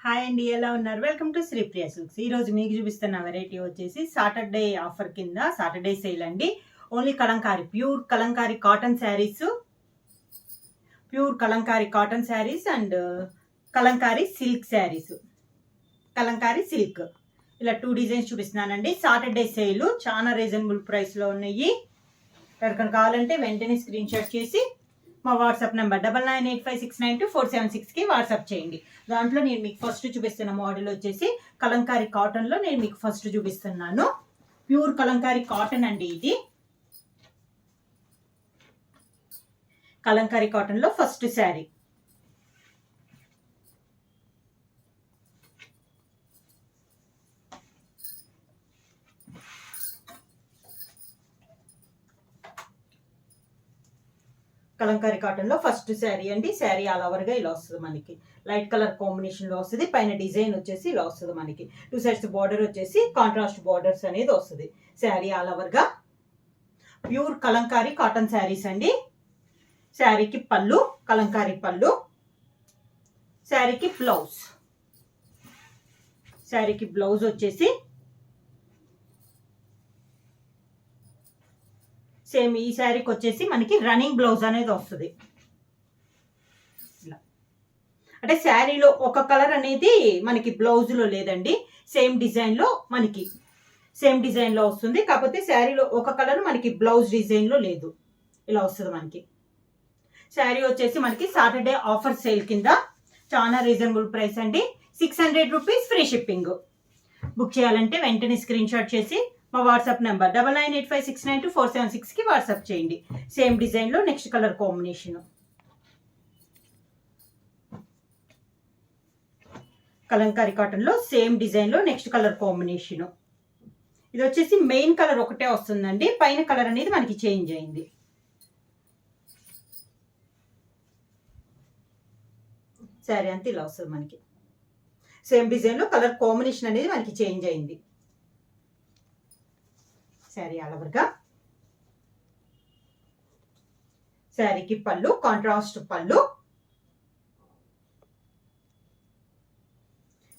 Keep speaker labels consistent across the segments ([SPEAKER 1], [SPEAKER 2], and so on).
[SPEAKER 1] Hi అండి, ఎలా ఉన్నారు? Welcome to Sripriya silks. ఈరోజు మీకు చూపిస్తున్న వెరైటీ వచ్చేసి సాటర్డే ఆఫర్ కింద సాటర్డే సేల్ అండి. Only Kalamkari, pure Kalamkari cotton saris, and Kalamkari silk saris, Kalamkari silk ఇలా 2 డిజైన్స్ చూపిస్తున్నానండి. సాటర్డే సేల్ చాలా రీజనబుల్ ప్రైస్లో ఉన్నాయి. ఎవరికైనా కావాలంటే వెంటనే స్క్రీన్ షాట్ చేసి మా వాట్సాప్ నెంబర్ 9985692476కి వాట్సాప్ చేయండి. దాంట్లో నేను మీకు ఫస్ట్ చూపిస్తున్న మోడల్ వచ్చేసి కలంకారీ కాటన్లో నేను మీకు ఫస్ట్ చూపిస్తున్నాను. ప్యూర్ కలంకారీ కాటన్ అండి. ఇది కలంకారీ కాటన్లో ఫస్ట్ శారీ. కలంకారీ కాటన్ లో ఫస్ట్ శారీ అండి. శారీ ఆల్ ఓవర్ గా ఇలా వస్తుంది. మనకి లైట్ కలర్ కాంబినేషన్ లో వస్తుంది. పైన డిజైన్ వచ్చేసి ఇలా వస్తుంది. మనకి 2 సైడ్స్ బార్డర్ వచ్చేసి కాంట్రాస్ట్ బార్డర్స్ అనేది వస్తుంది. శారీ ఆల్ ఓవర్ గా ప్యూర్ కలంకారీ కాటన్ శారీస్ అండి. శారీకి పళ్ళు, కలంకారీ పళ్ళు, శారీకి బ్లౌజ్. శారీకి బ్లౌజ్ వచ్చేసి సేమ్ ఈ శారీకి వచ్చేసి మనకి రన్నింగ్ బ్లౌజ్ అనేది వస్తుంది. అంటే శారీలో ఒక కలర్ అనేది మనకి బ్లౌజ్ లో లేదండి. సేమ్ డిజైన్ లో వస్తుంది. కాకపోతే శారీలో ఒక కలర్ మనకి బ్లౌజ్ డిజైన్ లో లేదు. ఇలా వస్తుంది మనకి. శారీ వచ్చేసి మనకి సాటర్డే ఆఫర్ సేల్ కింద చాలా రీజనబుల్ ప్రైస్ అండి. 600 రూపీస్ ఫ్రీ షిప్పింగ్. బుక్ చేయాలంటే వెంటనే స్క్రీన్ షాట్ చేసి మా వాట్సాప్ నెంబర్ 9985692476కి వాట్సాప్ చేయండి. సేమ్ డిజైన్ లో next colour combination. Kalamkari cotton లో సేమ్ డిజైన్ లో నెక్స్ట్ కలర్ కాంబినేషన్. ఇది వచ్చేసి మెయిన్ కలర్ ఒకటే వస్తుందండి. పైన కలర్ అనేది మనకి చేంజ్ అయింది. శారీ అంతా ఇలా వస్తుంది మనకి. సేమ్ డిజైన్ లో కలర్ కాంబినేషన్ అనేది మనకి చేంజ్ అయింది. శారీ అలవర్గా. శారీకి పళ్ళు, కాంట్రాస్ట్ పళ్ళు,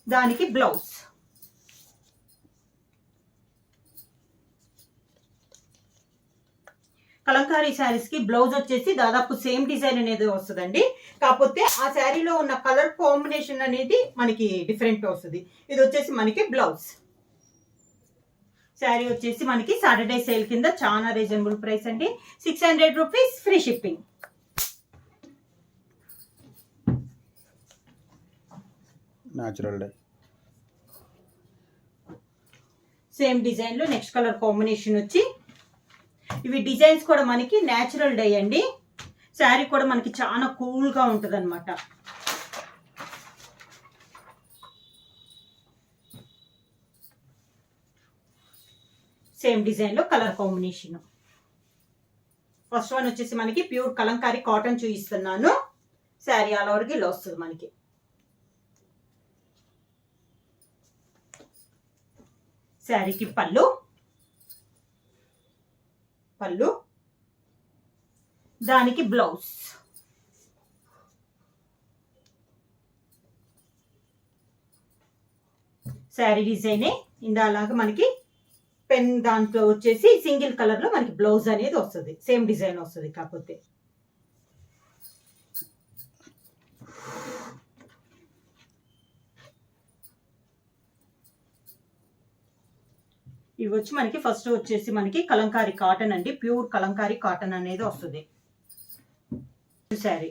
[SPEAKER 1] దానికి బ్లౌజ్. కలంకారీ శారీస్ కి బ్లౌజ్ వచ్చేసి దాదాపు సేమ్ డిజైన్ అనేది వస్తుందండి. కాకపోతే ఆ శారీలో ఉన్న కలర్ కాంబినేషన్ అనేది మనకి డిఫరెంట్ వస్తుంది. ఇది వచ్చేసి మనకి బ్లౌజ్. శారీ వచ్చేసి మనకి సాటర్డే సేల్ కింద చాలా రీజనబుల్ ప్రైస్ అండి. 600 rupees free shipping.
[SPEAKER 2] Natural day.
[SPEAKER 1] Same design లో నెక్స్ట్ కలర్ కాంబినేషన్ వచ్చి ఇవి డిజైన్స్ కూడా మనకి న్యాచురల్ డే అండి. శారీ కూడా మనకి చాలా కూల్ గా ఉంటుంది అనమాట. సేమ్ డిజైన్ లో కలర్ కాంబినేషన్. ఫస్ట్ వన్ వచ్చేసి మనకి ప్యూర్ కలంకారీ కాటన్ చూపిస్తున్నాను. శారీ ఆల్ ఓవర్కి ఇలా వస్తుంది మనకి. శారీకి పళ్ళు, దానికి బ్లౌజ్. శారీ డిజైనే ఇందాలాగా మనకి పెన్ దాంట్లో వచ్చేసి సింగిల్ కలర్ లో మనకి బ్లౌజ్ అనేది వస్తుంది. సేమ్ డిజైన్ వస్తుంది. కాకపోతే ఇవి వచ్చి మనకి ఫస్ట్ వచ్చేసి మనకి కలంకారీ కాటన్ అండి. ప్యూర్ కలంకారీ కాటన్ అనేది వస్తుంది. Sari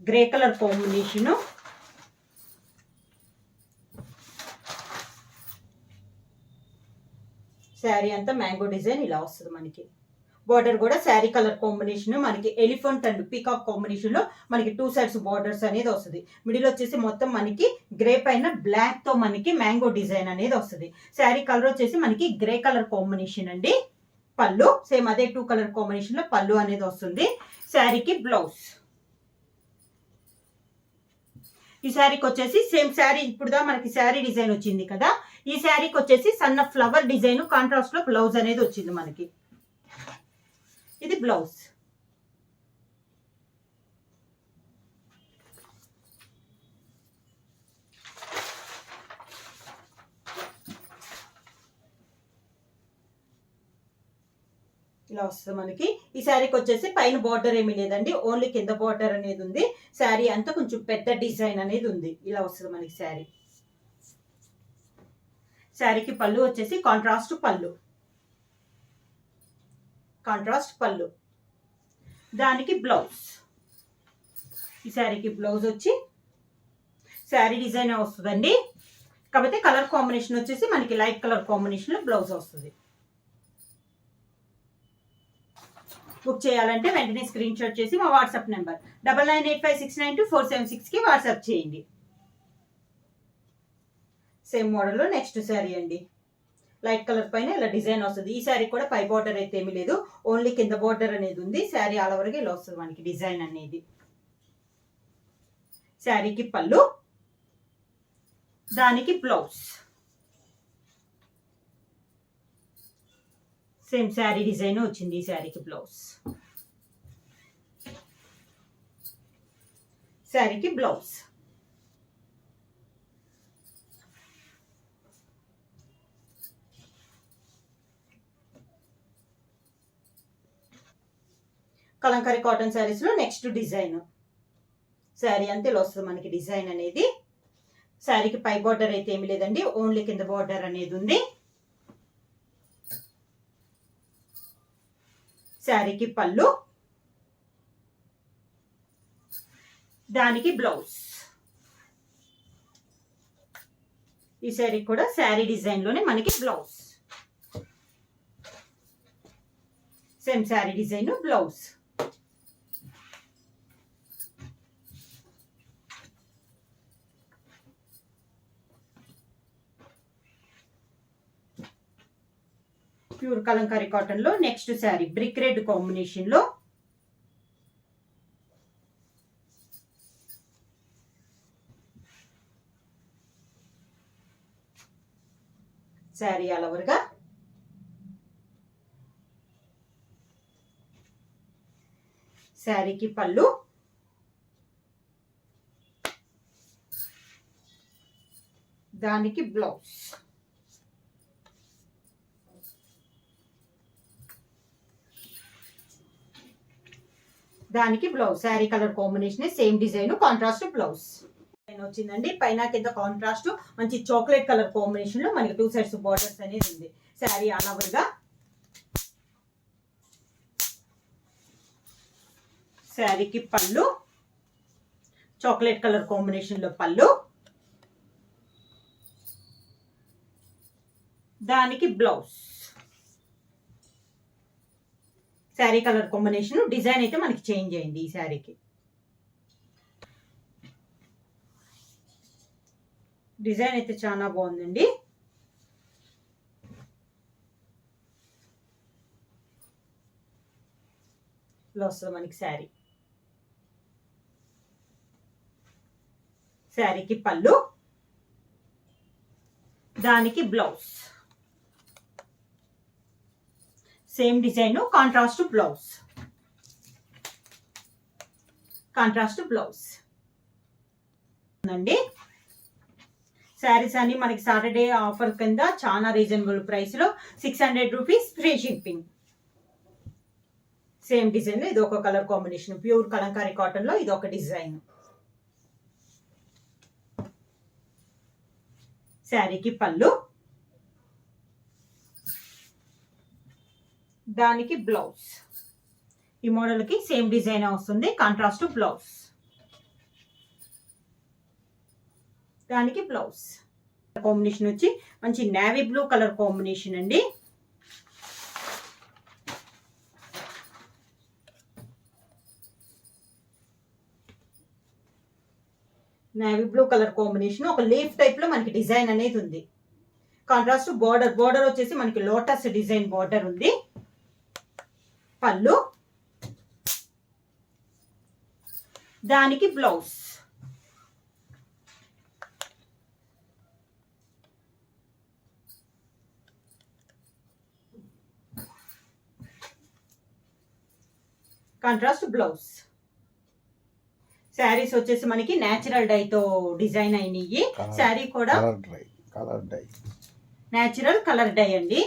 [SPEAKER 1] grey colour combination. Sari అంతా మ్యాంగో డిజైన్ ఇలా వస్తుంది మనకి. బార్డర్ కూడా శారీ కలర్ కాంబినేషన్ మనకి ఎలిఫెంట్ అండ్ పీకాక్ కాంబినేషన్ లో మనకి 2 సైడ్స్ బార్డర్స్ అనేది వస్తుంది. మిడిల్ వచ్చేసి మొత్తం మనకి గ్రే పైన బ్లాక్ తో మనకి మ్యాంగో డిజైన్ అనేది వస్తుంది. శారీ కలర్ వచ్చేసి మనకి గ్రే కలర్ కాంబినేషన్ అండి. పళ్ళు సేమ్ అదే 2 కలర్ కాంబినేషన్ లో పళ్ళు అనేది వస్తుంది. శారీకి బ్లౌజ్. ఈ శారీకి వచ్చేసి సేమ్ శారీ ఇప్పుడుదా మనకి శారీ డిజైన్ వచ్చింది కదా. ఈ శారీకి వచ్చేసి సన్న ఫ్లవర్ డిజైన్ కాంట్రాస్ట్ లో బ్లౌజ్ అనేది వచ్చింది మనకి. ఇది బ్లౌజ్. ఇలా వస్తుంది మనకి. ఈ శారీకి వచ్చేసి పైన బార్డర్ ఏమీ లేదండి, ఓన్లీ కింద బార్డర్ అనేది ఉంది. శారీ అంతా కొంచెం పెద్ద డిజైన్ అనేది ఉంది. ఇలా వస్తుంది మనకి శారీ. శారీకి పళ్ళు వచ్చేసి కాంట్రాస్ట్ పళ్ళు, దానికి బ్లౌజ్. ఈ శారీకి బ్లౌజ్ వచ్చి శారీ డిజైన్ వస్తుందండి, కాకపోతే కలర్ కాంబినేషన్ వచ్చేసి మనకి లైట్ కలర్ కాంబినేషన్ లో బ్లౌజ్ వస్తుంది. బుక్ చేయాలంటే వెంటనే స్క్రీన్ షాట్ చేసి మా వాట్సాప్ నెంబర్ 9985692476 కి వాట్సాప్ చేయండి. సేమ్ మోడల్లో నెక్స్ట్ శారీ అండి. లైట్ కలర్ పైన ఇలా డిజైన్ వస్తుంది. ఈ శారీ కూడా పై బార్డర్ అయితే ఏమీ లేదు, ఓన్లీ కింద బార్డర్ అనేది ఉంది. శారీ ఆల్ ఓవర్గా ఇలా వస్తుంది మనకి డిజైన్ అనేది. శారీకి పళ్ళు, దానికి బ్లౌజ్. సేమ్ శారీ డిజైన్ వచ్చింది. ఈ శారీకి బ్లౌజ్, శారీకి బ్లౌజ్. కలంకారీ కాటన్ శారీస్ లో నెక్స్ట్ డిజైన్. శారీ అంతే ఇలా వస్తుంది మనకి డిజైన్ అనేది. శారీకి పై బార్డర్ అయితే ఏమి లేదండి, ఓన్లీ కింద బార్డర్ అనేది ఉంది. శారీకి పళ్ళు, దానికి బ్లౌజ్. ఈ శారీ కూడా శారీ డిజైన్ లోనే మనకి blouse. Same sari design blouse. Pure Kalamkari cotton లో next sari brick red combination లో. శారీ ఆల్ ఓవర్గా శారీకి పళ్ళు, దానికి బ్లౌజ్. దానికి blouse. Sari colour combination same design, contrast blouse వచ్చిందండి. పైన కింద కాంట్రాస్ట్ మంచి చాక్లెట్ కలర్ కాంబినేషన్ లో మనకి 2 సైడ్స్ బార్డర్స్ అనేది ఉంది. శారీ ఆల్ ఓవర్ గా. శారీకి పళ్ళు, చాక్లెట్ కలర్ కాంబినేషన్ లో పళ్ళు, దానికి blouse. Sari colour combination design అయితే మనకి చేంజ్ అయింది. ఈ శారీకి డిజైన్ అయితే చాలా బాగుందండి. ఇలా వస్తుంది మనకి శారీ. శారీకి పళ్ళు, దానికి blouse. Same design, contrast blouse. అండి శారీస్ అన్ని మనకి సాటర్డే ఆఫర్ కింద చాలా రీజనబుల్ ప్రైస్ లో 600 rupees free shipping. Same design, ఇది ఒక colour combination. Pure Kalamkari cotton లో ఇది ఒక డిజైన్. శారీకి పళ్ళు, దానికి బ్లౌజ్. ఈ మోడల్ కి సేమ్ డిజైన్ వస్తుంది, కాంట్రాస్ట్ బ్లౌజ్. దానికి బ్లౌజ్. కాంబినేషన్ వచ్చి మంచి నేవీ బ్లూ కలర్ కాంబినేషన్ అండి. నేవీ బ్లూ కలర్ కాంబినేషన్ ఒక లీఫ్ టైప్ లో మనకి డిజైన్ అనేది ఉంది. కాంట్రాస్ట్ బార్డర్ వచ్చేసి మనకి లోటస్ డిజైన్ బార్డర్ ఉంది. పళ్ళు, దానికి బ్లౌజ్. Contrast blouse. శారీస్ వచ్చేసి మనకి నేచురల్ డై తో డిజైన్ అయినాయి. శారీ కూడా
[SPEAKER 2] colour dye
[SPEAKER 1] natural colour dye అండి.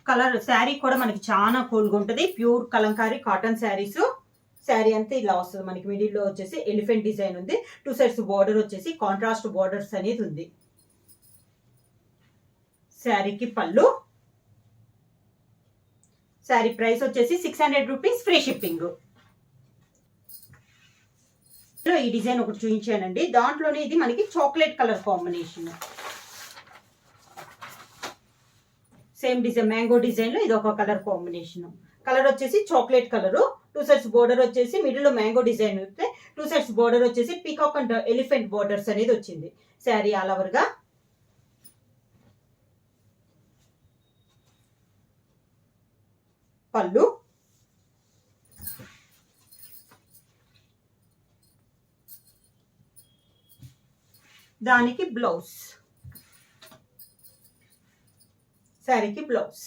[SPEAKER 1] కలర్ శారీ కూడా మనకి చాలా కూల్గా ఉంటుంది. Pure Kalamkari cotton saris. శారీ అంతా ఇలా వస్తుంది మనకి. మిడిల్లో వచ్చేసి ఎలిఫెంట్ డిజైన్ ఉంది. 2 సైడ్స్ బార్డర్ వచ్చేసి కాంట్రాస్ట్ బార్డర్స్ అనేది ఉంది. శారీకి పళ్ళు. శారీ ప్రైస్ వచ్చేసి 600 రూపీస్, ఫ్రీ షిప్పింగ్. ఈ డిజైన్ ఒకటి చూపించానండి. దాంట్లోనే ఇది మనకి chocolate colour combination. Same design mango design లో ఇది ఒక కలర్ కాంబినేషన్. కలర్ వచ్చేసి చాక్లెట్ కలర్. 2 సైడ్స్ బోర్డర్ వచ్చేసి మిడిల్ లో మ్యాంగో డిజైన్ వస్తే 2 సైడ్స్ బోర్డర్ వచ్చేసి పీకాక్ అండ్ ఎలిఫెంట్ బోర్డర్స్ అనేది వచ్చింది. శారీ ఆల్ ఓవర్ గా. పళ్ళు. దానికి బ్లౌజ్. శారీకి బ్లౌజ్.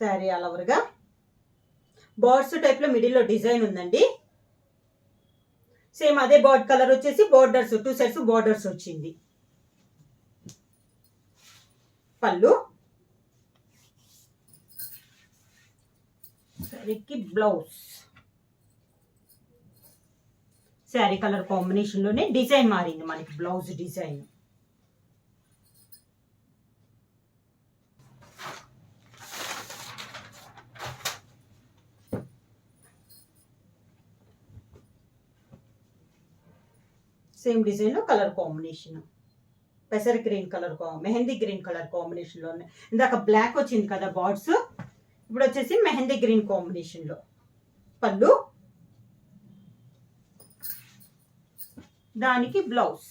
[SPEAKER 1] శారీ ఆల్ ఓవర్ గా. బర్డ్స్ టైప్ లో మిడిల్ లో డిజైన్ ఉందండి. సేమ్ అదే బర్డ్ కలర్ వచ్చేసి బోర్డర్స్ 2 సైడ్స్ బోర్డర్స్ వచ్చింది. పళ్ళు. శారీకి బ్లౌజ్. శారీ కలర్ కాంబినేషన్ లోనే డిజైన్ మారింది మనకి. Blouse design. సేమ్ డిజైన్ లో కలర్ కాంబినేషన్ పెసర్ green colour, mehndi green colour combination లో ఉన్నాయి. ఇందాక బ్లాక్ వచ్చింది కదా బార్డ్స్, ఇప్పుడు వచ్చేసి మెహందీ గ్రీన్ కాంబినేషన్ లో. పళ్ళు. దానికి బ్లౌజ్.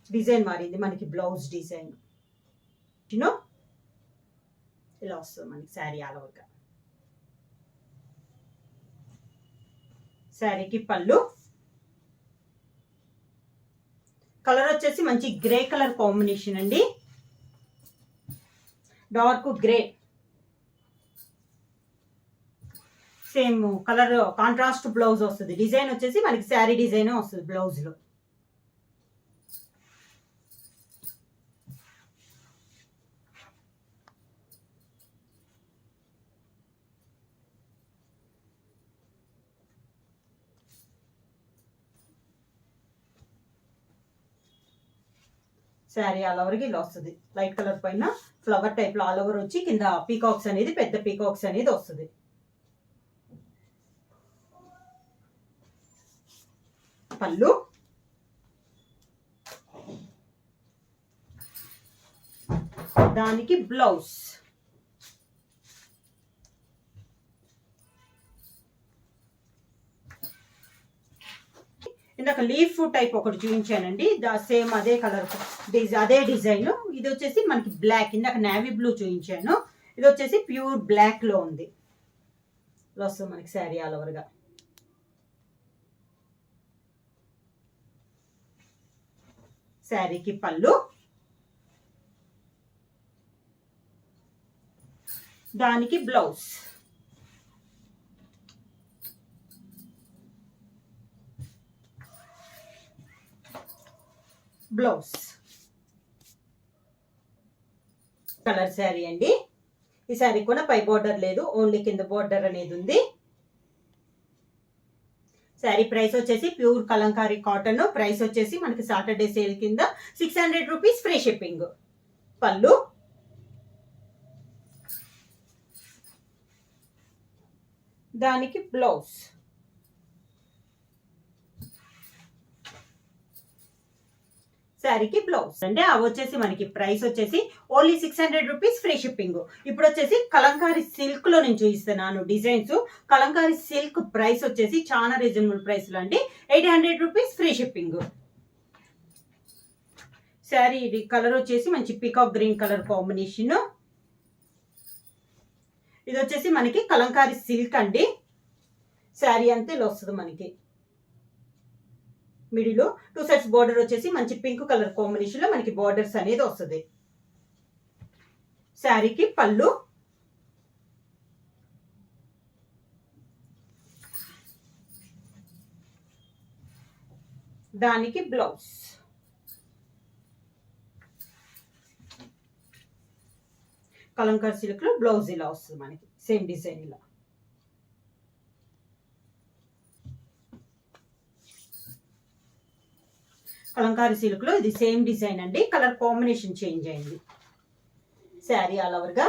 [SPEAKER 1] డిజైన్ మారింది మనకి. బ్లౌజ్ డిజైన్ ఇలా వస్తుంది మనకి శారీ ఆల్ ఓవర్గా. శారీకి పళ్ళు. కలర్ వచ్చేసి మంచి గ్రే కలర్ కాంబినేషన్ అండి. Dark grey. Same colour contrast blouse వస్తుంది. డిజైన్ వచ్చేసి మనకి శారీ డిజైన్ వస్తుంది బ్లౌజ్ లో. శారీ ఆల్ ఓవర్కి ఇలా వస్తుంది. లైట్ కలర్ పైన ఫ్లవర్ టైప్ లో ఆల్ ఓవర్ వచ్చి కింద పీకాక్స్ అనేది, పెద్ద పీకాక్స్ అనేది వస్తుంది. పళ్ళు. దానికి బ్లౌజ్. ఇందాక లీఫ్ టైప్ ఒకటి చూపించానండి. సేమ్ అదే కలర్, అదే డిజైన్. ఇది వచ్చేసి మనకి బ్లాక్. ఇందాక నేవీ బ్లూ చూపించాను. ఇది వచ్చేసి ప్యూర్ బ్లాక్ లో ఉంది. వస్తుంది మనకి శారీ ఆల్ ఓవర్గా. శారీకి పళ్ళు. దానికి బ్లౌజ్. బ్లౌజ్. కలర్ శారీ అండి. ఈ శారీ కూడా పై బోర్డర్ లేదు, ఓన్లీ కింద బోర్డర్ అనేది ఉంది. శారీ ప్రైస్ వచ్చేసి ప్యూర్ కలంకారీ కాటన్. ప్రైస్ వచ్చేసి మనకి సాటర్డే సేల్ కింద 600 రూపీస్, ఫ్రీ షిప్పింగ్. పళ్ళు. దానికి బ్లౌజ్. శారీకి బ్లౌజ్ అంటే అవి వచ్చేసి మనకి ప్రైస్ వచ్చేసి ఓన్లీ 600 రూపీస్, ఫ్రీ షిప్పింగ్. ఇప్పుడు వచ్చేసి కలంకారీ సిల్క్ లో నేను చూపిస్తున్నాను డిజైన్స్. కలంకారీ సిల్క్ ప్రైస్ వచ్చేసి చాలా రీజనబుల్ ప్రైస్ లో అండి. 800 రూపీస్, ఫ్రీ షిప్పింగ్. శారీ ఇది కలర్ వచ్చేసి మంచి పీకాక్ గ్రీన్ కలర్ కాంబినేషన్. ఇది వచ్చేసి మనకి కలంకారీ సిల్క్ అండి. శారీ అంతా ఇలా వస్తుంది మనకి. మిడిల్ 2 సైడ్స్ బార్డర్ వచ్చేసి మంచి పింక్ కలర్ కాంబినేషన్ లో మనకి బార్డర్స్ అనేది వస్తుంది. శారీకి పళ్ళు, దానికి బ్లౌజ్. కలంకార్ సిల్క్ లో బ్లౌజ్ ఇలా వస్తుంది మనకి సేమ్ డిజైన్ ఇలా. కలంకారీ సిల్క్ లో ఇది సేమ్ డిజైన్ అండి, కలర్ కాంబినేషన్ చేంజ్ అయింది. శారీ ఆల్ ఓవర్ గా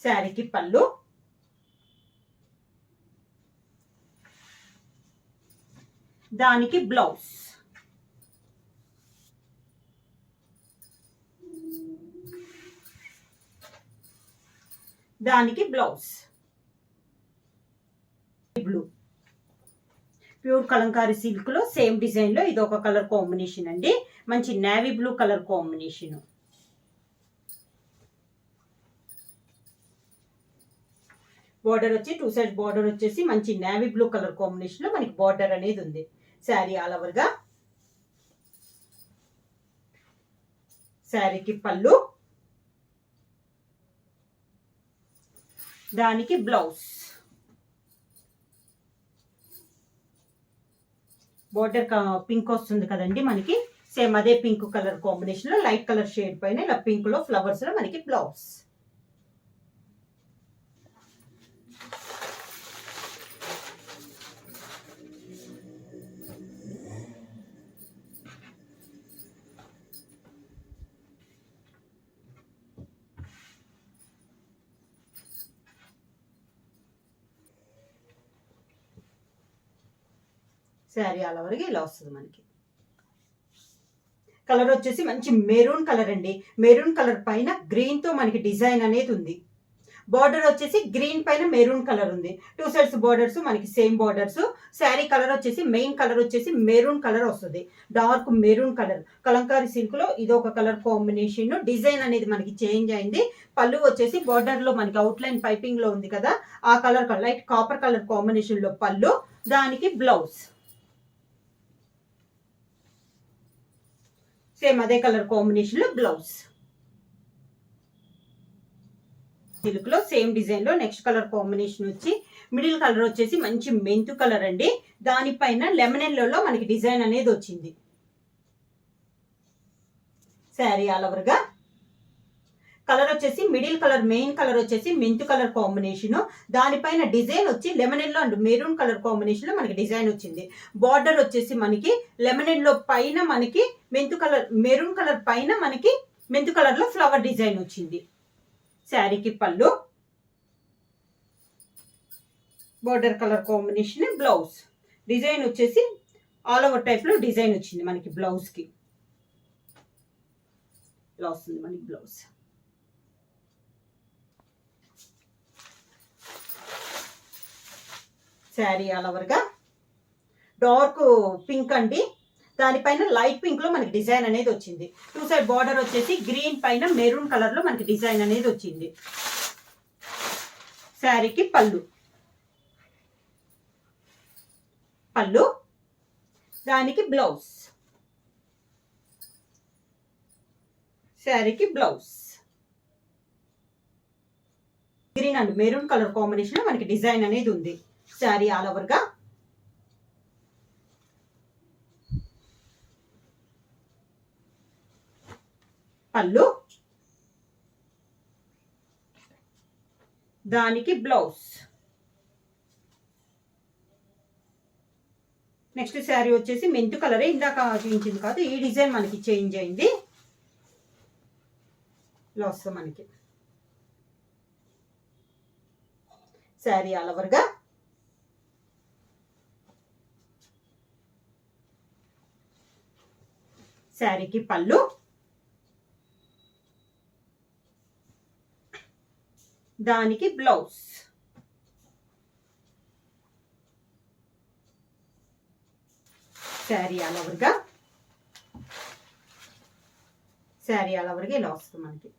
[SPEAKER 1] శారీకి పళ్ళు, దానికి బ్లౌజ్. దానికి blouse blue. Pure Kalamkari silk లో సేమ్ డిజైన్ లో ఇది ఒక కలర్ కాంబినేషన్ అండి, మంచి navy blue colour combination. Border వచ్చి 2 సైడ్ బార్డర్ వచ్చేసి మంచి నేవీ బ్లూ కలర్ కాంబినేషన్ లో మనకి బార్డర్ అనేది ఉంది. శారీ ఆల్ ఓవర్ గా శారీకి పళ్ళు, దానికి బ్లౌజ్. బార్డర్ పింక్ వస్తుంది కదండి మనకి, సేమ్ అదే పింక్ కలర్ కాంబినేషన్ లో లైట్ కలర్ షేడ్ పైన ఇలా పింక్ లో ఫ్లవర్స్ లో మనకి బ్లౌజ్. శారీ ఆల్ ఓవర్ గా ఇలా వస్తుంది మనకి. కలర్ వచ్చేసి మంచి మెరూన్ కలర్ అండి, మెరూన్ కలర్ పైన గ్రీన్ తో మనకి డిజైన్ అనేది ఉంది. బార్డర్ వచ్చేసి గ్రీన్ పైన మెరూన్ కలర్ ఉంది. 2 సైడ్స్ బార్డర్స్ మనకి సేమ్ బార్డర్స్. శారీ కలర్ వచ్చేసి మెయిన్ కలర్ వచ్చేసి మెరూన్ కలర్ వస్తుంది, dark maroon colour. Kalamkari silk లో ఇది ఒక కలర్ కాంబినేషన్. డిజైన్ అనేది మనకి చేంజ్ అయింది. పళ్ళు వచ్చేసి బార్డర్ లో మనకి అవుట్ లైన్ పైపింగ్ లో ఉంది కదా, ఆ colour light copper colour combination లో పళ్ళు, దానికి బ్లౌజ్. సేమ్ అదే కలర్ కాంబినేషన్ లో బ్లౌజ్. సిల్క్ లో సేమ్ డిజైన్ లో నెక్స్ట్ కలర్ కాంబినేషన్ వచ్చి మిడిల్ కలర్ వచ్చేసి మంచి మెంతు కలర్ అండి, దానిపైన లెమన్ ఎల్లో మనకి డిజైన్ అనేది వచ్చింది. శారీ ఆల్ ఓవర్ గా కలర్ వచ్చేసి మిడిల్ కలర్ మెయిన్ కలర్ వచ్చేసి మెంతు కలర్ కాంబినేషన్, దానిపైన డిజైన్ వచ్చి lemon yellow and maroon colour combination లో మనకి డిజైన్ వచ్చింది. బార్డర్ వచ్చేసి మనకి లెమన్ ఎల్లో పైన మనకి మెంతు కలర్ మెరూన్ కలర్ పైన మనకి మెంతు కలర్ లో ఫ్లవర్ డిజైన్ వచ్చింది. శారీకి పళ్ళు, border colour combination blouse. Design వచ్చేసి ఆల్ ఓవర్ టైప్ లో డిజైన్ వచ్చింది మనకి బ్లౌజ్ కి, ఇలా వస్తుంది మనకి బ్లౌజ్. శారీ ఆల్ ఓవర్ గా డార్క్ పింక్ అండి, దానిపైన లైట్ పింక్ లో మనకి డిజైన్ అనేది వచ్చింది. 2 సైడ్ బార్డర్ వచ్చేసి గ్రీన్ పైన మెరూన్ కలర్ లో మనకి డిజైన్ అనేది వచ్చింది. శారీకి పళ్ళు, పళ్ళు, దానికి బ్లౌజ్. శారీకి blouse. Green and maroon colour combination లో మనకి డిజైన్ అనేది ఉంది. శారీ ఆల్ ఓవర్ గా పళ్ళు, దానికి బ్లౌజ్. నెక్స్ట్ శారీ వచ్చేసి మెంతు కలరే, ఇందాక చూపించింది కాదు, ఈ డిజైన్ మనకి చేంజ్ అయింది. ఇలా వస్తుంది మనకి శారీ ఆల్ ఓవర్ గా శారీకి పళ్ళు, దానికి బ్లౌజ్. శారీ ఆల్ ఓవర్ గా శారీ ఆల్ ఓవర్ గా ఇలా వస్తుంది మనకి.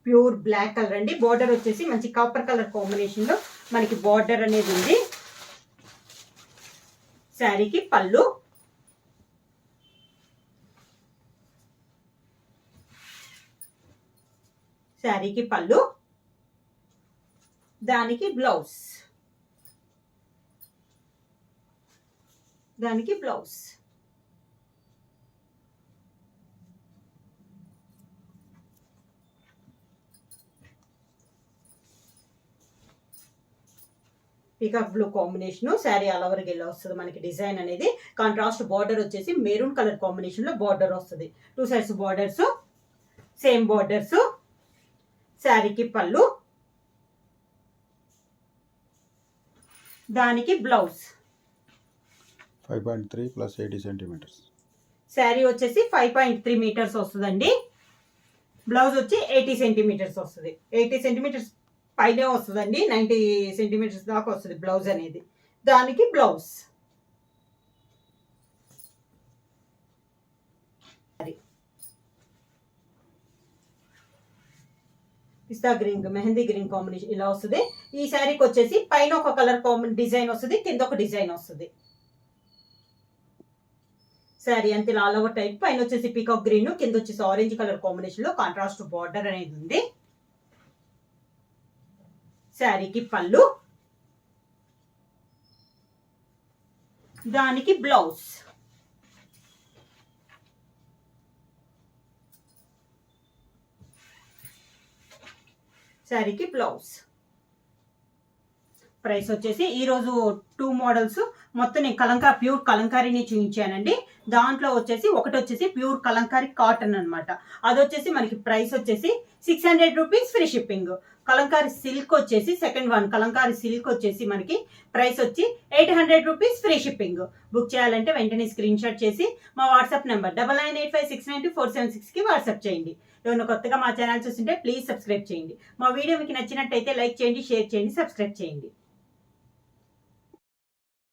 [SPEAKER 1] ప్యూర్ బ్లాక్ కలర్ అండి. బార్డర్ వచ్చేసి మంచి కాపర్ కలర్ కాంబినేషన్ లో మనకి బార్డర్ అనేది ఉంది. శారీకి పళ్ళు, శారీకి పళ్ళు, దానికి బ్లౌజ్, దానికి blouse. Peacock blue combination sari all over గెల్లో వస్తుంది మనకి డిజైన్ అనేది. కాంట్రాస్ట్ బార్డర్ వచ్చేసి మెరూన్ కలర్ కాంబినేషన్ లో బార్డర్ వస్తుంది. 2 సైడ్స్ బార్డర్స్, సేమ్ బార్డర్స్. శారీకి పళ్ళు, దానికి బ్లౌజ్.
[SPEAKER 2] 5.3 + 80 సెంటీమీటర్స్.
[SPEAKER 1] శారీ వచ్చేసి 5.3 మీటర్స్ వస్తుందండి. బ్లౌజ్ వచ్చి 80 సెంటీమీటర్స్ వస్తుంది. 80 సెంటీమీటర్స్ పైనే వస్తుందండి. 90 సెంటీమీటర్స్ దాకా వస్తుంది బ్లౌజ్ అనేది. దానికి బ్లౌజ్. పిస్తా గ్రీన్, మెహందీ గ్రీన్ కాంబినేషన్ ఇలా వస్తుంది. ఈ శారీకి వచ్చేసి పైన ఒక కలర్ డిజైన్ వస్తుంది, కింద ఒక డిజైన్ వస్తుంది. శారీ అంతే ఆల్ ఓవర్ టైప్. పైన వచ్చేసి పీకాక్ గ్రీన్, కింద వచ్చేసి ఆరెంజ్ కలర్ కాంబినేషన్ లో కాంట్రాస్ట్ బార్డర్ అనేది ఉంది. శారీకి పళ్ళు, దానికి బ్లౌజ్. శారీకి బ్లౌజ్. ప్రైస్ వచ్చేసి ఈరోజు 2 మోడల్స్ మొత్తం నేను ప్యూర్ కలంకారీని చూపించానండి. దాంట్లో వచ్చేసి ఒకటి వచ్చేసి ప్యూర్ కలంకారీ కాటన్ అనమాట. అది వచ్చేసి మనకి ప్రైస్ వచ్చేసి 600 rupees free shipping. Kalamkari silk వచ్చేసి సెకండ్ వన్ కలంకారీ సిల్క్ వచ్చేసి మనకి ప్రైస్ వచ్చి 800 రూపీస్ ఫ్రీ షిప్పింగ్. బుక్ చేయాలంటే వెంటనే స్క్రీన్ షాట్ చేసి మా వాట్సాప్ నెంబర్ 9985692476కి వాట్సాప్ చేయండి. ఎవరైనా కొత్తగా మా ఛానల్ చూస్తుంటే ప్లీజ్ సబ్స్క్రైబ్ చేయండి. మా వీడియో మీకు నచ్చినట్టయితే లైక్ చేయండి, షేర్ చేయండి, సబ్స్క్రైబ్ చేయండి.